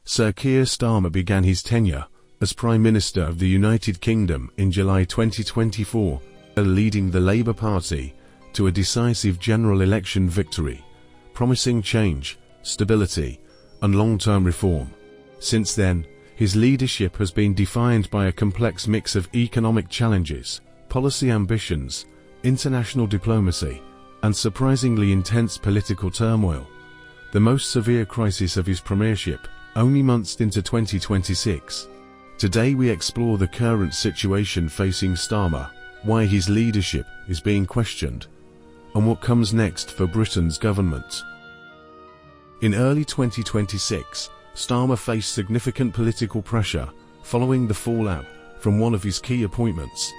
Sir Keir Starmer began his tenure as Prime Minister of the United Kingdom in July 2024, leading the Labour Party to a decisive general election victory, promising change, stability, and long-term reform. Since then, his leadership has been defined by a complex mix of economic challenges, policy ambitions, international diplomacy, and surprisingly intense political turmoil. The most severe crisis of his premiership, only months into 2026. Today we explore the current situation facing Starmer, why his leadership is being questioned, and what comes next for Britain's government. In early 2026, Starmer faced significant political pressure following the fallout from one of his key appointments,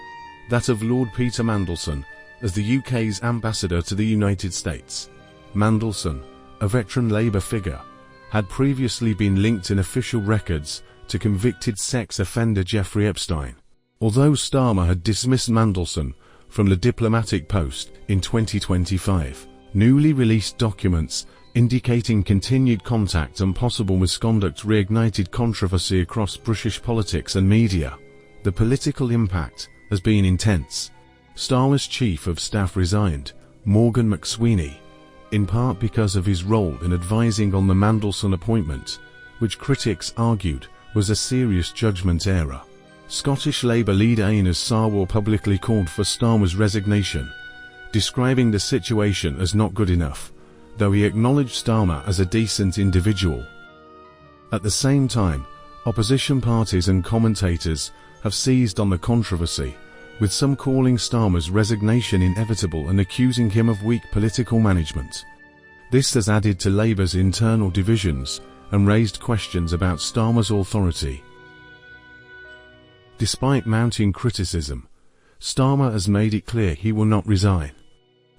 that of Lord Peter Mandelson as the UK's ambassador to the United States. Mandelson, a veteran Labour figure, had previously been linked in official records to convicted sex offender Jeffrey Epstein. Although Starmer had dismissed Mandelson from the diplomatic post in 2025, newly released documents indicating continued contact and possible misconduct reignited controversy across British politics and media. The political impact has been intense. Starmer's Chief of Staff resigned, Morgan McSweeney, in part because of his role in advising on the Mandelson appointment, which critics argued was a serious judgment error. Scottish Labour leader Aina Sarwar publicly called for Starmer's resignation, describing the situation as not good enough, though he acknowledged Starmer as a decent individual. At the same time, opposition parties and commentators have seized on the controversy, with some calling Starmer's resignation inevitable and accusing him of weak political management. This has added to Labour's internal divisions and raised questions about Starmer's authority. Despite mounting criticism, Starmer has made it clear he will not resign.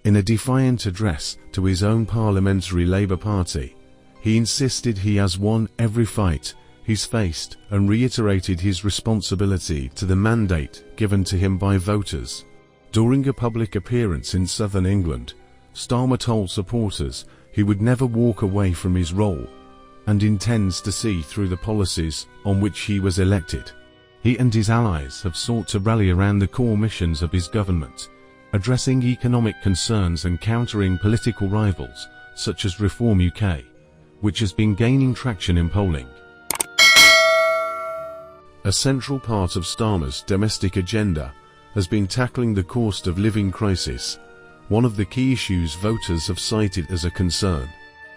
In a defiant address to his own parliamentary Labour Party, he insisted he has won every fight he's faced and reiterated his responsibility to the mandate given to him by voters. During a public appearance in southern England, Starmer told supporters he would never walk away from his role and intends to see through the policies on which he was elected. He and his allies have sought to rally around the core missions of his government, addressing economic concerns and countering political rivals, such as Reform UK, which has been gaining traction in polling. A central part of Starmer's domestic agenda has been tackling the cost of living crisis, one of the key issues voters have cited as a concern.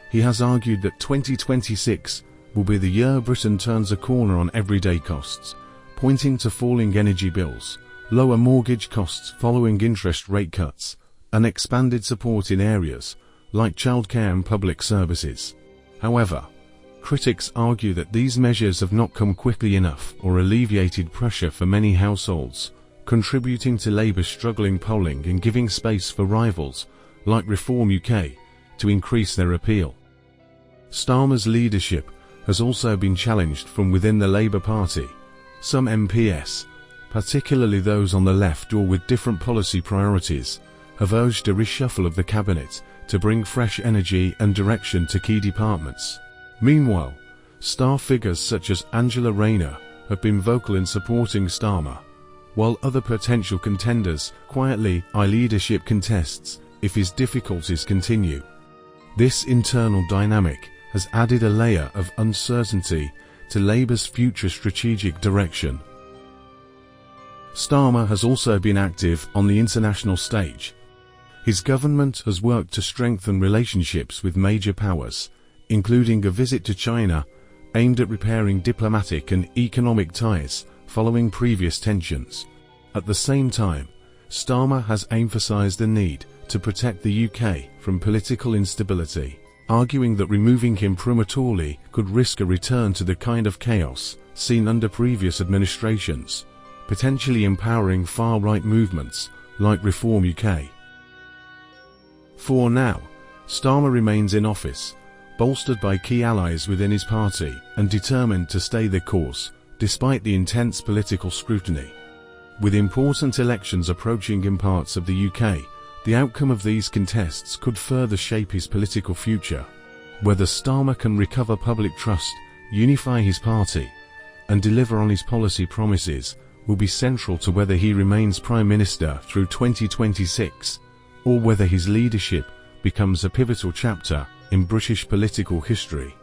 He has argued that 2026 will be the year Britain turns a corner on everyday costs, pointing to falling energy bills, lower mortgage costs following interest rate cuts, and expanded support in areas like childcare and public services. However, critics argue that these measures have not come quickly enough or alleviated pressure for many households, contributing to Labour's struggling polling and giving space for rivals like Reform UK to increase their appeal. Starmer's leadership has also been challenged from within the Labour Party. Some MPs, particularly those on the left or with different policy priorities, have urged a reshuffle of the cabinet to bring fresh energy and direction to key departments. Meanwhile, star figures such as Angela Rayner have been vocal in supporting Starmer, while other potential contenders quietly eye leadership contests if his difficulties continue. This internal dynamic has added a layer of uncertainty to Labour's future strategic direction. Starmer has also been active on the international stage. His government has worked to strengthen relationships with major powers, including a visit to China aimed at repairing diplomatic and economic ties following previous tensions. At the same time, Starmer has emphasised the need to protect the UK from political instability, arguing that removing him prematurely could risk a return to the kind of chaos seen under previous administrations, potentially empowering far-right movements like Reform UK. For now, Starmer remains in office, bolstered by key allies within his party and determined to stay the course despite the intense political scrutiny. With important elections approaching in parts of the UK, the outcome of these contests could further shape his political future. Whether Starmer can recover public trust unify his party, and deliver on his policy promises will be central to whether he remains Prime Minister through 2026, or whether his leadership becomes a pivotal chapter in British political history.